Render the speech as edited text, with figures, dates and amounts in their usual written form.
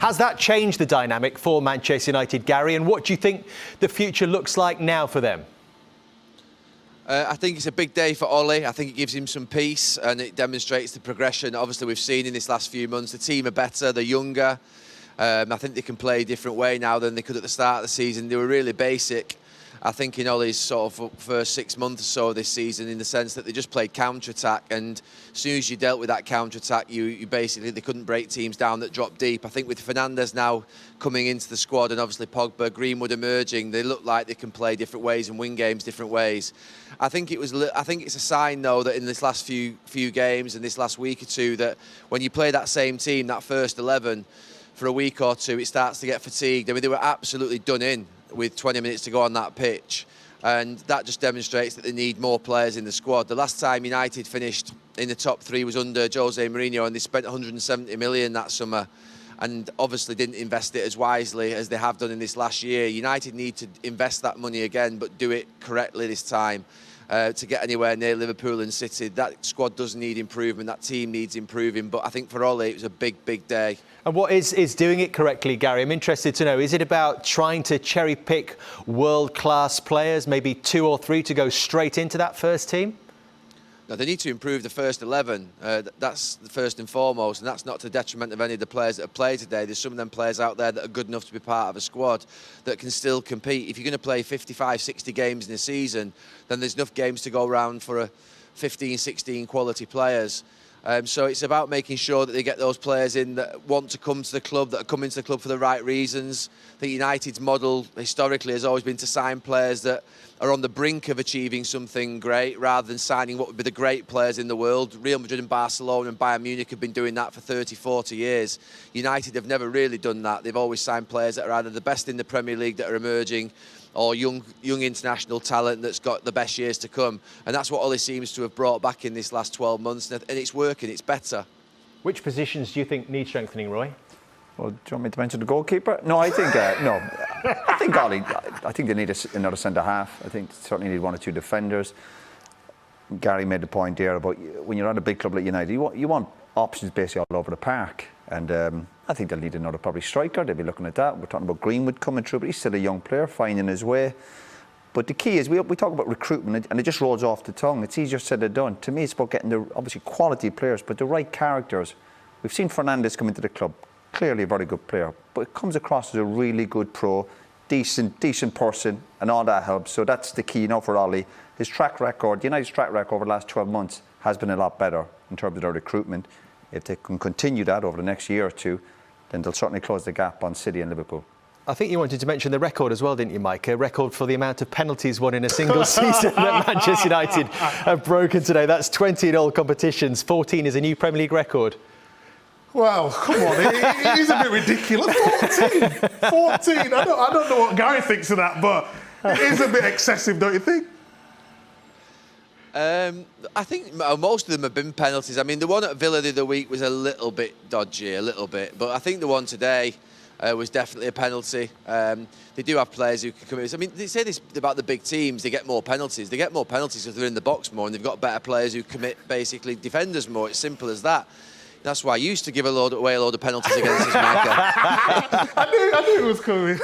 Has that changed the dynamic for Manchester United, Gary? And what do you think the future looks like now for them? I think it's a big day for Ole. I think it gives him some peace and it demonstrates the progression. Obviously, we've seen in this last few months, the team are better, they're younger. I think they can play a different way now than they could at the start of the season. They were really basic, I think, in Ole's sort of first 6 months or so this season, in the sense that they just played counter-attack, and as soon as you dealt with that counter-attack, you basically, they couldn't break teams down that dropped deep. I think with Fernandes now coming into the squad and obviously Pogba, Greenwood emerging, they look like they can play different ways and win games different ways. I think it's a sign, though, that in this last few games and this last week or two, that when you play that same team, that first 11, for a week or two, it starts to get fatigued. I mean, they were absolutely done in with 20 minutes to go on that pitch. And that just demonstrates that they need more players in the squad. The last time United finished in the top 3 was under Jose Mourinho, and they spent 170 million that summer and obviously didn't invest it as wisely as they have done in this last year. United need to invest that money again, but do it correctly this time to get anywhere near Liverpool and City. That squad does need improvement, that team needs improving, but I think for Ole it was a big, big day. And what is doing it correctly, Gary? I'm interested to know, is it about trying to cherry-pick world-class players, maybe 2 or 3 to go straight into that first team? No, they need to improve the first 11. That's the first and foremost, and that's not to the detriment of any of the players that have played today. There's some of them players out there that are good enough to be part of a squad that can still compete. If you're going to play 55, 60 games in a season, then there's enough games to go around for 15, 16 quality players. So it's about making sure that they get those players in that want to come to the club, that are coming to the club for the right reasons. The United's model historically has always been to sign players that are on the brink of achieving something great rather than signing what would be the great players in the world. Real Madrid and Barcelona and Bayern Munich have been doing that for 30, 40 years. United have never really done that. They've always signed players that are either the best in the Premier League that are emerging or young international talent that's got the best years to come. And that's what Ole seems to have brought back in this last 12 months. And it's working, it's better. Which positions do you think need strengthening, Roy? Well, do you want me to mention the goalkeeper? No, I think, no. I think Ole, I think they need another centre-half. I think certainly need 1 or 2 defenders. Gary made the point there about when you're at a big club like United, you want options basically all over the park. And I think they'll need another probably striker. They'll be looking at that. We're talking about Greenwood coming through, but he's still a young player, finding his way. But the key is, we talk about recruitment, and it just rolls off the tongue. It's easier said than done. To me, it's about getting the, obviously, quality players, but the right characters. We've seen Fernandes come into the club, clearly a very good player, but it comes across as a really good pro, decent person, and all that helps. So that's the key, for Ole. His track record, United's track record over the last 12 months has been a lot better in terms of their recruitment. If they can continue that over the next year or two, then they'll certainly close the gap on City and Liverpool. I think you wanted to mention the record as well, didn't you, Mike? A record for the amount of penalties won in a single season that Manchester United have broken today. That's 20 in all competitions. 14 is a new Premier League record. Well, come on, it is a bit ridiculous. 14! 14! I don't know what Gary thinks of that, but it is a bit excessive, don't you think? I think most of them have been penalties. I mean, the one at Villa the other week was a little bit dodgy, but I think the one today was definitely a penalty. They do have players who can commit. I mean, they say this about the big teams, they get more penalties. They get more penalties because they're in the box more and they've got better players who commit basically defenders more. It's simple as that. That's why I used to give away a load of penalties against us, Micah. I knew it was coming.